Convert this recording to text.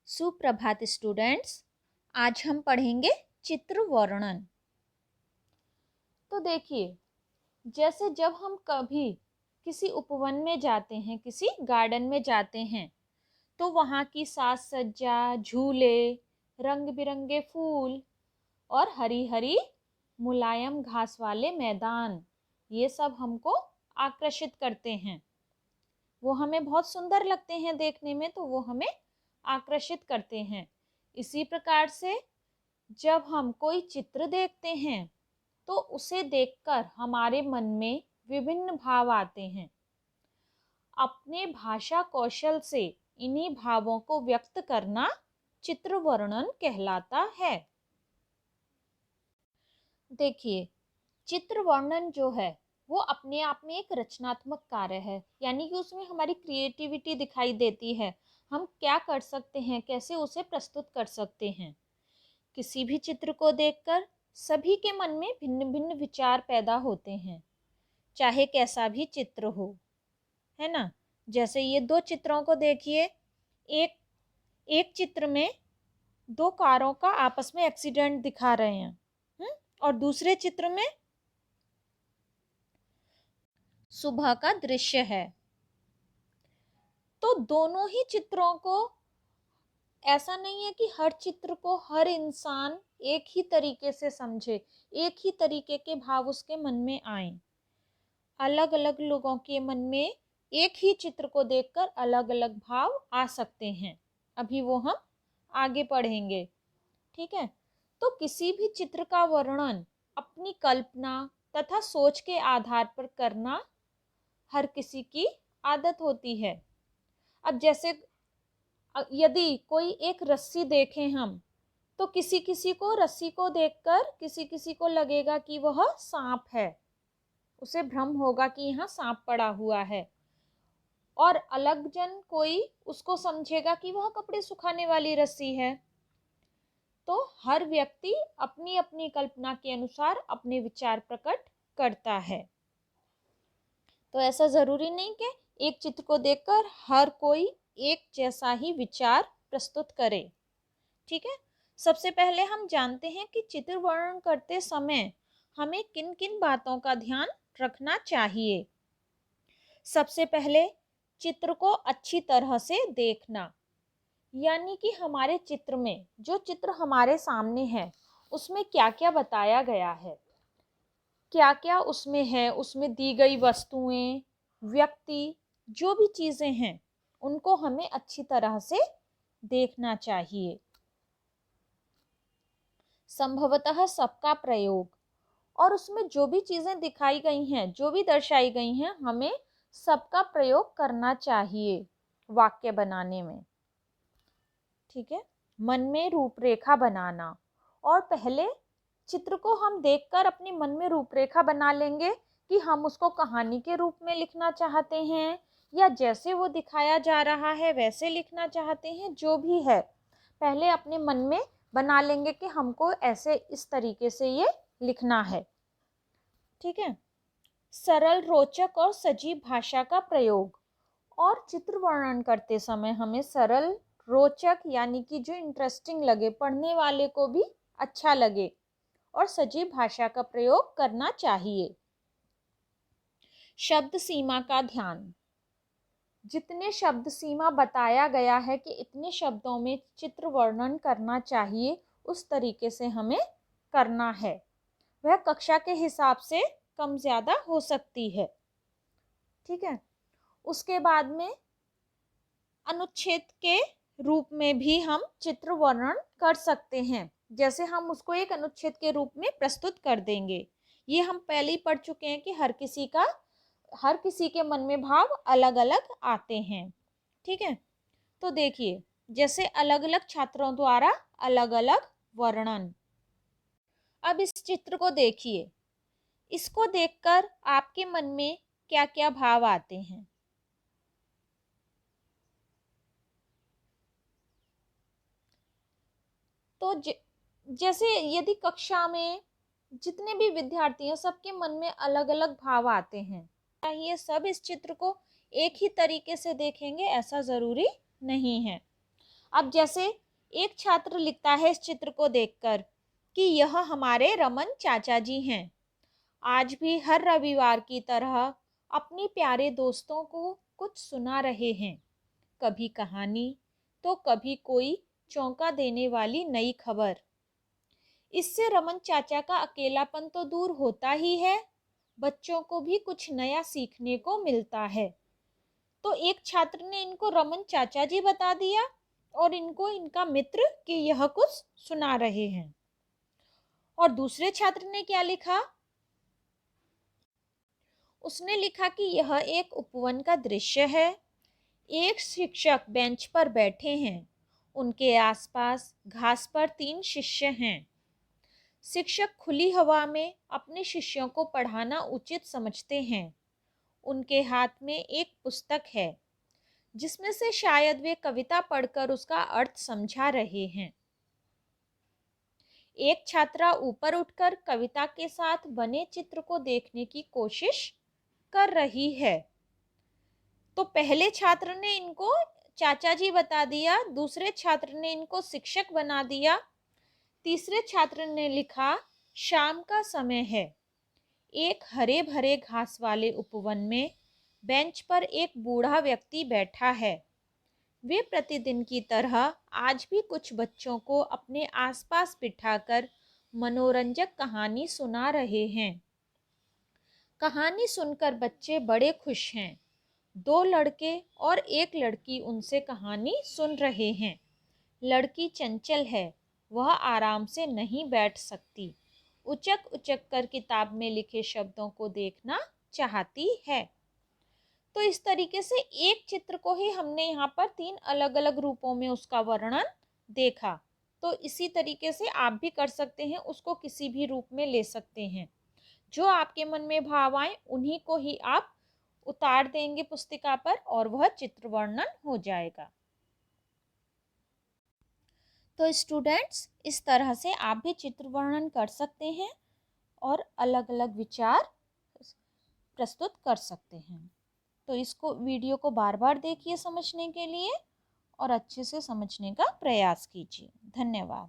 सुप्रभात स्टूडेंट्स। आज हम पढ़ेंगे चित्र वर्णन। तो देखिए, जैसे जब हम कभी किसी उपवन में जाते हैं, किसी गार्डन में जाते हैं, तो वहाँ की साज सज्जा, झूले, रंग बिरंगे फूल और हरी हरी मुलायम घास वाले मैदान, ये सब हमको आकर्षित करते हैं। वो हमें बहुत सुंदर लगते हैं देखने में, तो वो हमें आकर्षित करते हैं। इसी प्रकार से जब हम कोई चित्र देखते हैं तो उसे देखकर हमारे मन में विभिन्न भाव आते हैं। अपने भाषा कौशल से इन्हीं भावों को व्यक्त करना चित्र वर्णन कहलाता है। देखिए, चित्र वर्णन जो है वो अपने आप में एक रचनात्मक कार्य है, यानी कि उसमें हमारी क्रिएटिविटी दिखाई देती है। हम क्या कर सकते हैं, कैसे उसे प्रस्तुत कर सकते हैं। किसी भी चित्र को देखकर सभी के मन में भिन्न भिन्न विचार पैदा होते हैं, चाहे कैसा भी चित्र हो, है ना। जैसे ये दो चित्रों को देखिए, एक एक चित्र में दो कारों का आपस में एक्सीडेंट दिखा रहे हैं, और दूसरे चित्र में सुबह का दृश्य है। तो दोनों ही चित्रों को, ऐसा नहीं है कि हर चित्र को हर इंसान एक ही तरीके से समझे, एक ही तरीके के भाव उसके मन में आए। अलग अलग लोगों के मन में एक ही चित्र को देखकर अलग अलग भाव आ सकते हैं। अभी वो हम आगे पढ़ेंगे, ठीक है। तो किसी भी चित्र का वर्णन अपनी कल्पना तथा सोच के आधार पर करना हर किसी की आदत होती है। अब जैसे यदि कोई एक रस्सी देखें हम, तो किसी किसी को रस्सी को देखकर किसी किसी को लगेगा कि वह सांप है, उसे भ्रम होगा कि यहाँ सांप पड़ा हुआ है। और अलग जन कोई उसको समझेगा कि वह कपड़े सुखाने वाली रस्सी है। तो हर व्यक्ति अपनी अपनी कल्पना के अनुसार अपने विचार प्रकट करता है। तो ऐसा जरूरी नहीं कि एक चित्र को देखकर हर कोई एक जैसा ही विचार प्रस्तुत करे, ठीक है। सबसे पहले हम जानते हैं कि चित्र वर्णन करते समय हमें किन किन बातों का ध्यान रखना चाहिए। सबसे पहले चित्र को अच्छी तरह से देखना, यानी कि हमारे चित्र में, जो चित्र हमारे सामने है, उसमें क्या क्या बताया गया है, क्या क्या उसमें है, उसमें दी गई वस्तुएं, व्यक्ति, जो भी चीजें हैं, उनको हमें अच्छी तरह से देखना चाहिए। संभवतः सबका प्रयोग, और उसमें जो भी चीजें दिखाई गई हैं, जो भी दर्शाई गई हैं, हमें सबका प्रयोग करना चाहिए वाक्य बनाने में, ठीक है। मन में रूपरेखा बनाना, और पहले चित्र को हम देखकर अपने मन में रूपरेखा बना लेंगे कि हम उसको कहानी के रूप में लिखना चाहते हैं या जैसे वो दिखाया जा रहा है वैसे लिखना चाहते हैं। जो भी है, पहले अपने मन में बना लेंगे कि हमको ऐसे इस तरीके से ये लिखना है, ठीक है। सरल, रोचक और सजीव भाषा का प्रयोग, और चित्र वर्णन करते समय हमें सरल, रोचक, यानी कि जो इंटरेस्टिंग लगे, पढ़ने वाले को भी अच्छा लगे, और सजीव भाषा का प्रयोग करना चाहिए। शब्द सीमा का ध्यान, जितने शब्द सीमा बताया गया है कि इतने शब्दों में चित्र वर्णन करना चाहिए, उस तरीके से हमें करना है। वह कक्षा के हिसाब से कम ज्यादा हो सकती है, ठीक है। उसके बाद में अनुच्छेद के रूप में भी हम चित्र वर्णन कर सकते हैं, जैसे हम उसको एक अनुच्छेद के रूप में प्रस्तुत कर देंगे। ये हम पहले ही पढ़ चुके हैं कि हर किसी के मन में भाव अलग अलग आते हैं, ठीक है। तो देखिए, जैसे अलग अलग छात्रों द्वारा अलग अलग वर्णन। अब इस चित्र को देखिए, इसको देखकर आपके मन में क्या क्या भाव आते हैं। तो जैसे यदि कक्षा में जितने भी विद्यार्थी हैं, सबके मन में अलग अलग भाव आते हैं। ये सब इस चित्र को एक ही तरीके से देखेंगे ऐसा जरूरी नहीं है। अब जैसे एक छात्र लिखता है इस चित्र को देखकर कि यह हमारे रमन चाचा जी हैं। आज भी हर रविवार की तरह अपने प्यारे दोस्तों को कुछ सुना रहे हैं, कभी कहानी तो कभी कोई चौंका देने वाली नई खबर। इससे रमन चाचा का अकेलापन तो दूर होता ही है, बच्चों को भी कुछ नया सीखने को मिलता है। तो एक छात्र ने इनको रमन चाचा जी बता दिया और इनको इनका मित्र कि यह कुछ सुना रहे हैं। और दूसरे छात्र ने क्या लिखा? उसने लिखा कि यह एक उपवन का दृश्य है। एक शिक्षक बेंच पर बैठे हैं, उनके आसपास घास पर 3 शिष्य हैं। शिक्षक खुली हवा में अपने शिष्यों को पढ़ाना उचित समझते हैं। उनके हाथ में एक पुस्तक है जिसमें से शायद वे कविता पढ़कर उसका अर्थ समझा रहे हैं। एक छात्रा ऊपर उठकर कविता के साथ बने चित्र को देखने की कोशिश कर रही है। तो पहले छात्र ने इनको चाचा जी बता दिया, दूसरे छात्र ने इनको शिक्षक बना दिया, तीसरे छात्र ने लिखा शाम का समय है। एक हरे भरे घास वाले उपवन में बेंच पर एक बूढ़ा व्यक्ति बैठा है। वे प्रतिदिन की तरह आज भी कुछ बच्चों को अपने आसपास बिठाकर मनोरंजक कहानी सुना रहे हैं। कहानी सुनकर बच्चे बड़े खुश हैं। 2 लड़के और एक लड़की उनसे कहानी सुन रहे हैं। लड़की चंचल है, वह आराम से नहीं बैठ सकती, उचक उचक कर किताब में लिखे शब्दों को देखना चाहती है। तो इस तरीके से एक चित्र को ही हमने यहाँ पर 3 अलग अलग रूपों में उसका वर्णन देखा। तो इसी तरीके से आप भी कर सकते हैं, उसको किसी भी रूप में ले सकते हैं। जो आपके मन में भाव आए उन्हीं को ही आप उतार देंगे पुस्तिका पर और वह चित्र वर्णन हो जाएगा। तो स्टूडेंट्स, इस तरह से आप भी चित्र वर्णन कर सकते हैं और अलग अलग विचार प्रस्तुत कर सकते हैं। तो इसको वीडियो को बार बार देखिए समझने के लिए और अच्छे से समझने का प्रयास कीजिए। धन्यवाद।